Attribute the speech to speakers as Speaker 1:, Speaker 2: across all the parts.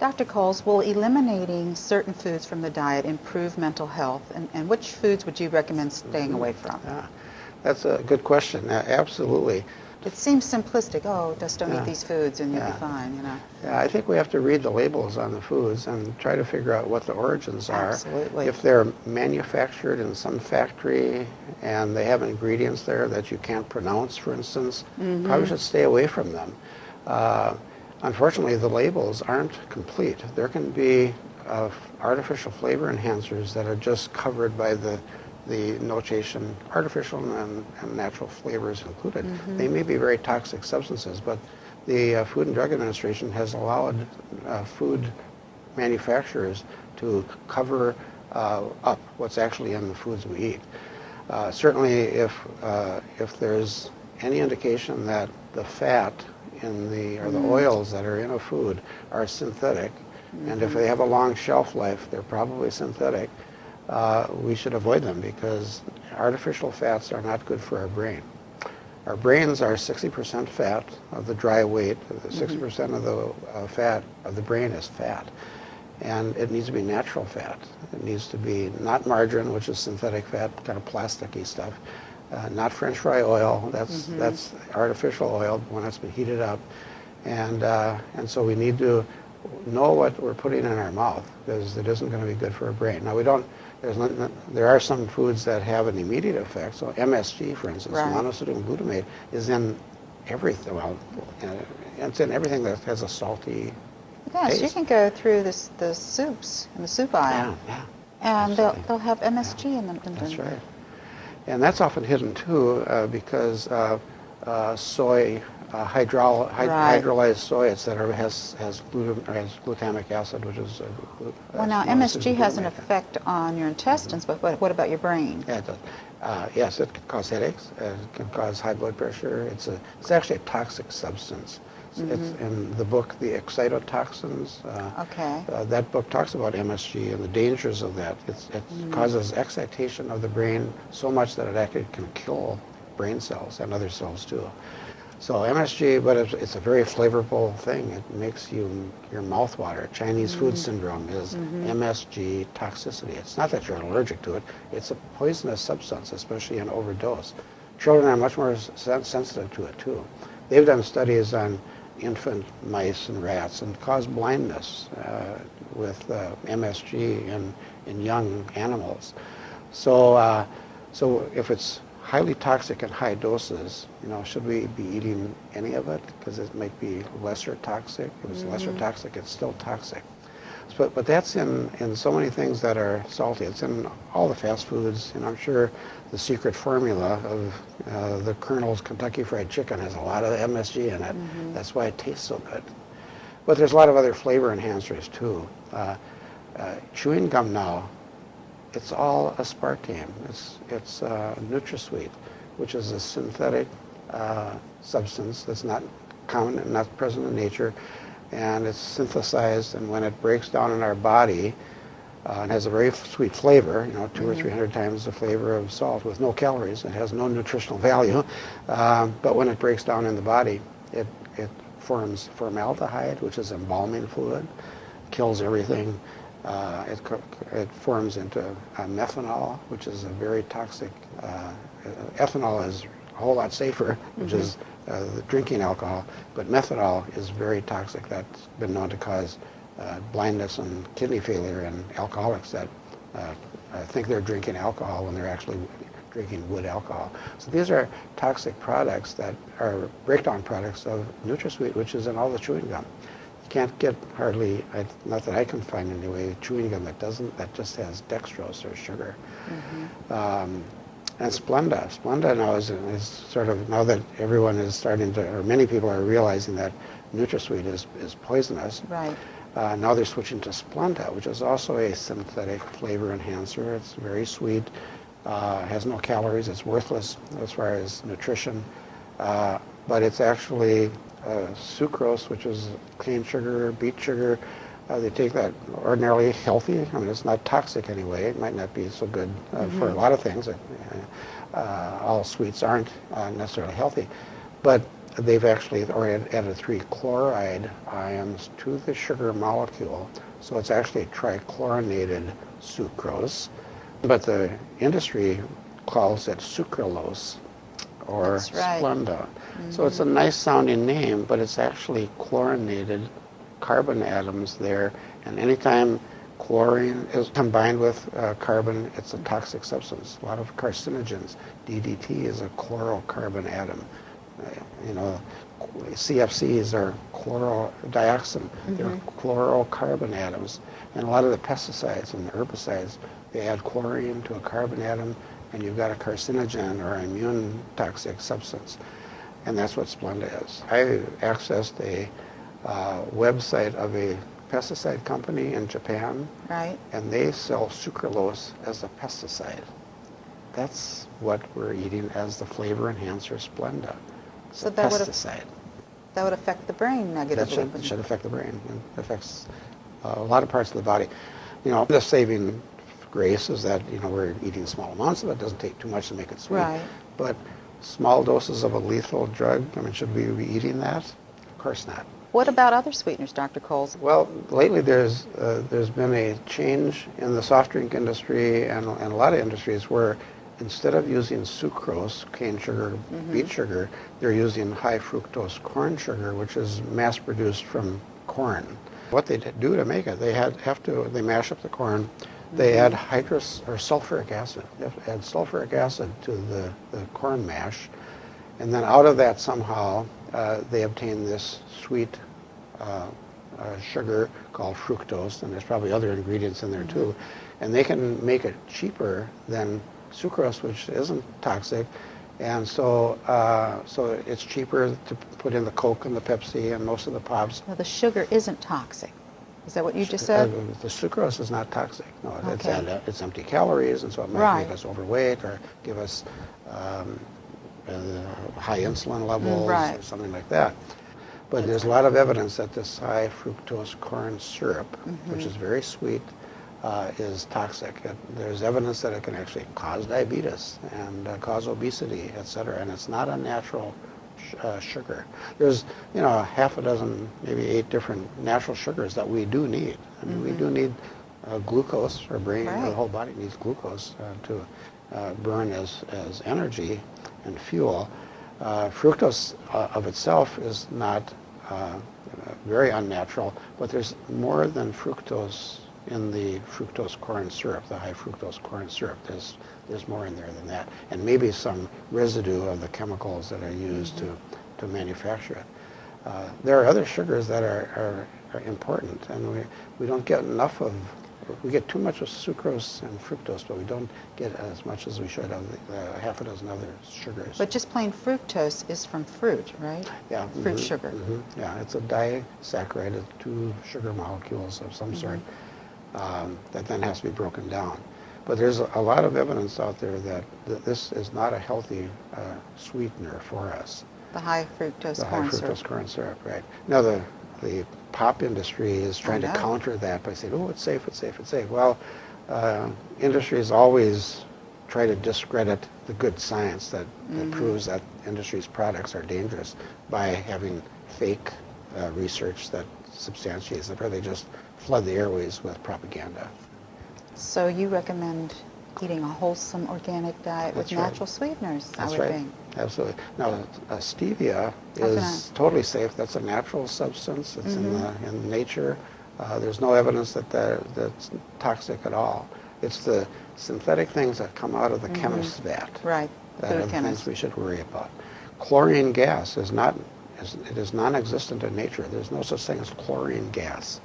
Speaker 1: Dr. Kohls, will eliminating certain foods from the diet improve mental health, and which foods would you recommend staying away from?
Speaker 2: Yeah, that's a good question. Absolutely.
Speaker 1: It seems simplistic. Oh, just don't eat these foods and you'll be fine, you know.
Speaker 2: Yeah, I think we have to read the labels on the foods and try to figure out what the origins are.
Speaker 1: Absolutely.
Speaker 2: If they're manufactured in some factory and they have ingredients there that you can't pronounce, for instance, probably should stay away from them. Unfortunately, the labels aren't complete. There can be artificial flavor enhancers that are just covered by the notation artificial and natural flavors included. They may be very toxic substances, but the Food and Drug Administration has allowed food manufacturers to cover up what's actually in the foods we eat. Certainly, if there's any indication that the fat in or the oils that are in a food are synthetic, and if they have a long shelf life, they're probably synthetic, we should avoid them because artificial fats are not good for our brain. Our brains are 60% fat of the dry weight. 60% of the fat of the brain is fat. And it needs to be natural fat. It needs to be not margarine, which is synthetic fat, kind of plasticky stuff. Not French fry oil. That's artificial oil when it's been heated up. And so we need to know what we're putting in our mouth because it isn't going to be good for our brain. Now there are some foods that have an immediate effect. So MSG, for instance, monosodium glutamate, is in everything. Well, it's in everything that has a salty taste.
Speaker 1: You can go through the soups in the soup aisle, and they'll have MSG in them.
Speaker 2: That's right, and that's often hidden too because soy. Hydrolyzed soy, etc., has glutamic acid, which is
Speaker 1: well, now MSG has an effect on your intestines, but what about your brain?
Speaker 2: Yeah, it does. Yes, it can cause headaches. It can cause high blood pressure. It's actually a toxic substance. It's in the book, The Excitotoxins. That book talks about MSG and the dangers of that. It causes excitation of the brain so much that it actually can kill brain cells and other cells too. So MSG, but it's a very flavorful thing. It makes your mouth water. Chinese food syndrome is MSG toxicity. It's not that you're allergic to it. It's a poisonous substance, especially in overdose. Children are much more sensitive to it too. They've done studies on infant mice and rats and caused blindness with MSG in young animals. So if it's highly toxic in high doses, should we be eating any of it? Because it might be lesser toxic. If it's lesser toxic, it's still toxic. But that's in so many things that are salty. It's in all the fast foods, and I'm sure the secret formula of the Colonel's Kentucky Fried Chicken has a lot of MSG in it. That's why it tastes so good. But there's a lot of other flavor enhancers too. Chewing gum now, it's all aspartame. It's NutraSweet, which is a synthetic substance that's not common and not present in nature, and it's synthesized. And when it breaks down in our body, it has a very sweet flavor. 200 or 300 times the flavor of salt with no calories. It has no nutritional value, but when it breaks down in the body, it forms formaldehyde, which is embalming fluid, kills everything. It forms into methanol, which is a very toxic. Ethanol is a whole lot safer, which is the drinking alcohol, but methanol is very toxic. That's been known to cause blindness and kidney failure in alcoholics that think they're drinking alcohol when they're actually drinking wood alcohol. So these are toxic products that are breakdown products of NutraSweet, which is in all the chewing gum. You can't get hardly, not that I can find anyway, chewing gum that just has dextrose or sugar. And Splenda now is sort of, now that everyone is starting to, or many people are realizing that NutraSweet is poisonous.
Speaker 1: Right.
Speaker 2: Now they're switching to Splenda, which is also a synthetic flavor enhancer. It's very sweet, has no calories, it's worthless as far as nutrition, but it's actually sucrose, which is cane sugar, beet sugar. They take that ordinarily healthy. I mean, it's not toxic anyway. It might not be so good for a lot of things. All sweets aren't necessarily healthy, but they've actually added 3 chloride ions to the sugar molecule, so it's actually trichlorinated sucrose. But the industry calls it sucralose or Splenda. So it's a nice sounding name, but it's actually chlorinated carbon atoms there, and anytime chlorine is combined with carbon, it's a toxic substance. A lot of carcinogens. DDT is a chlorocarbon atom. You know, CFCs are chlorodoxin. They're chlorocarbon atoms. And a lot of the pesticides and the herbicides, they add chlorine to a carbon atom, and you've got a carcinogen or immune toxic substance. And that's what Splenda is. I accessed a website of a pesticide company in Japan,
Speaker 1: right,
Speaker 2: and they sell sucralose as a pesticide. That's what we're eating as the flavor enhancer Splenda. It's
Speaker 1: so
Speaker 2: a
Speaker 1: that
Speaker 2: pesticide.
Speaker 1: That would affect the brain negatively.
Speaker 2: That should affect the brain. It affects a lot of parts of the body. You know, the saving grace is that, you know, we're eating small amounts of it. It doesn't take too much to make it sweet.
Speaker 1: Right.
Speaker 2: But small doses of a lethal drug, I mean, should we be eating that? Of course not.
Speaker 1: What about other sweeteners, Dr. Kohls?
Speaker 2: Well, lately there's been a change in the soft drink industry and a lot of industries where instead of using sucrose, cane sugar, beet sugar, they're using high-fructose corn sugar, which is mass-produced from corn. What they do to make it, they mash up the corn, they add sulfuric acid. They have to add sulfuric acid to the corn mash, and then out of that somehow they obtain this sweet sugar called fructose, and there's probably other ingredients in there too, and they can make it cheaper than sucrose, which isn't toxic, and so it's cheaper to put in the Coke and the Pepsi and most of the pops.
Speaker 1: Now, the sugar isn't toxic. Is that what you just said?
Speaker 2: The sucrose is not toxic. No,
Speaker 1: Okay.
Speaker 2: it's empty calories, and so it might make us overweight or give us high insulin levels or something like that. But there's a lot of evidence that this high fructose corn syrup, which is very sweet, is toxic. There's evidence that it can actually cause diabetes and cause obesity, etc. And it's not a natural sugar. There's, you know, half a dozen, maybe 8 different natural sugars that we do need. I mean, we do need glucose. Our brain, the whole body needs glucose to burn as energy and fuel. Fructose of itself is not very unnatural, but there's more than fructose in the fructose corn syrup, the high fructose corn syrup. There's more in there than that, and maybe some residue of the chemicals that are used to manufacture it. There are other sugars that are important, and we don't get enough of. We get too much of sucrose and fructose, but we don't get as much as we should of the half a dozen other sugars.
Speaker 1: But just plain fructose is from fruit, right?
Speaker 2: Yeah.
Speaker 1: Fruit sugar.
Speaker 2: Yeah, it's a disaccharide, 2 sugar molecules of some sort that then has to be broken down. But there's a lot of evidence out there that this is not a healthy sweetener for us.
Speaker 1: The high fructose corn syrup.
Speaker 2: The high fructose corn syrup, right. Now the pop industry is trying to counter that by saying, oh, it's safe, it's safe, it's safe. Well, industries always try to discredit the good science that proves that industry's products are dangerous by having fake research that substantiates it, or they just flood the airways with propaganda.
Speaker 1: So you recommend eating a wholesome organic diet with natural sweeteners?
Speaker 2: That's right. Absolutely. Now, stevia is totally safe. That's a natural substance. It's in nature. There's no evidence that that's toxic at all. It's the synthetic things that come out of the chemist's vat.
Speaker 1: Right.
Speaker 2: That are the things we should worry about. Chlorine gas is non-existent in nature. There's no such thing as chlorine gas.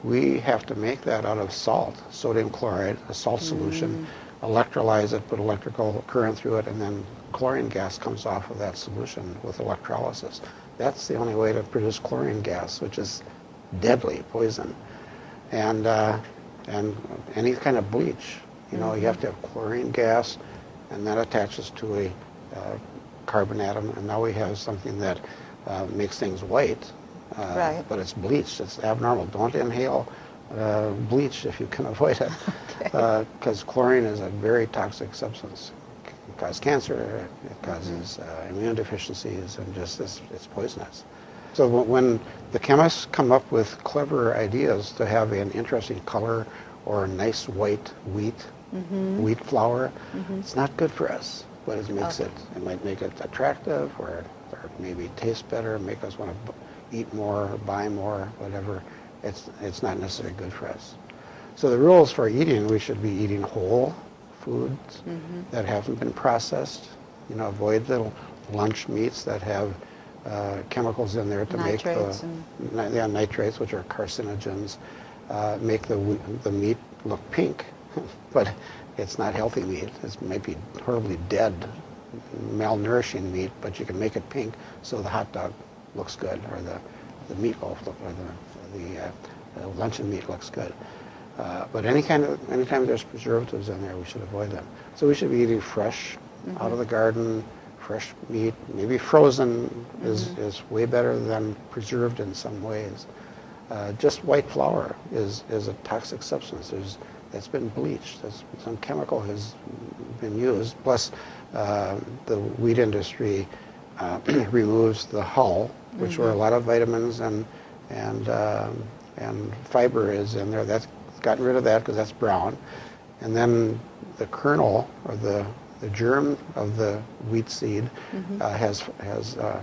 Speaker 2: We have to make that out of salt, sodium chloride, a salt solution, electrolyze it, put electrical current through it, and then chlorine gas comes off of that solution with electrolysis. That's the only way to produce chlorine gas, which is deadly poison. And any kind of bleach, you know, you have to have chlorine gas, and that attaches to a carbon atom, and now we have something that makes things white. But it's bleached. It's abnormal. Don't inhale bleach if you can avoid it, because chlorine is a very toxic substance. can cause cancer, it causes immune deficiencies, and just it's poisonous. So when the chemists come up with clever ideas to have an interesting color or a nice white wheat flour, it's not good for us, but it makes it might make it attractive, or maybe taste better, make us want to eat more, buy more, whatever. It's not necessarily good for us. So the rules for eating, we should be eating whole foods that haven't been processed. You know, avoid the lunch meats that have chemicals in there to
Speaker 1: nitrates
Speaker 2: make the nitrates, which are carcinogens, make the meat look pink, but it's not healthy meat. It might be horribly dead, malnourishing meat, but you can make it pink so the hot dog looks good, or the meatloaf, or the luncheon meat looks good. But anytime there's preservatives in there, we should avoid them. So we should be eating fresh, out of the garden, fresh meat. Maybe frozen is way better than preserved in some ways. Just white flour is a toxic substance. That's been bleached. Some chemical has been used. Plus, the wheat industry removes the hull, which where a lot of vitamins and fiber is in there. That's gotten rid of that because that's brown. And then the kernel, or the germ of the wheat seed has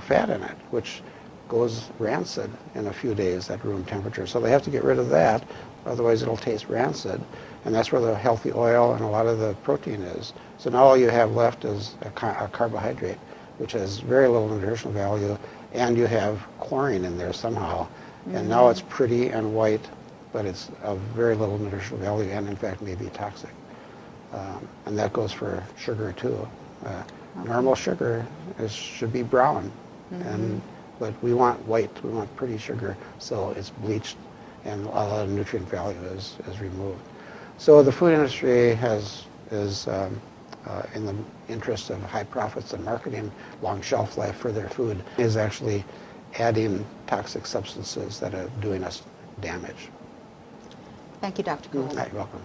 Speaker 2: fat in it, which goes rancid in a few days at room temperature. So they have to get rid of that, otherwise it'll taste rancid. And that's where the healthy oil and a lot of the protein is. So now all you have left is a carbohydrate, which has very little nutritional value, and you have chlorine in there somehow. And now it's pretty and white, but it's of very little nutritional value, and in fact may be toxic. And that goes for sugar too. Normal sugar should be brown, but we want white, we want pretty sugar, so it's bleached and a lot of nutrient value is removed. So the food industry is in the interest of high profits and marketing, long shelf life for their food, is actually adding toxic substances that are doing us damage.
Speaker 1: Thank you, Dr. Kohls.
Speaker 2: You're welcome.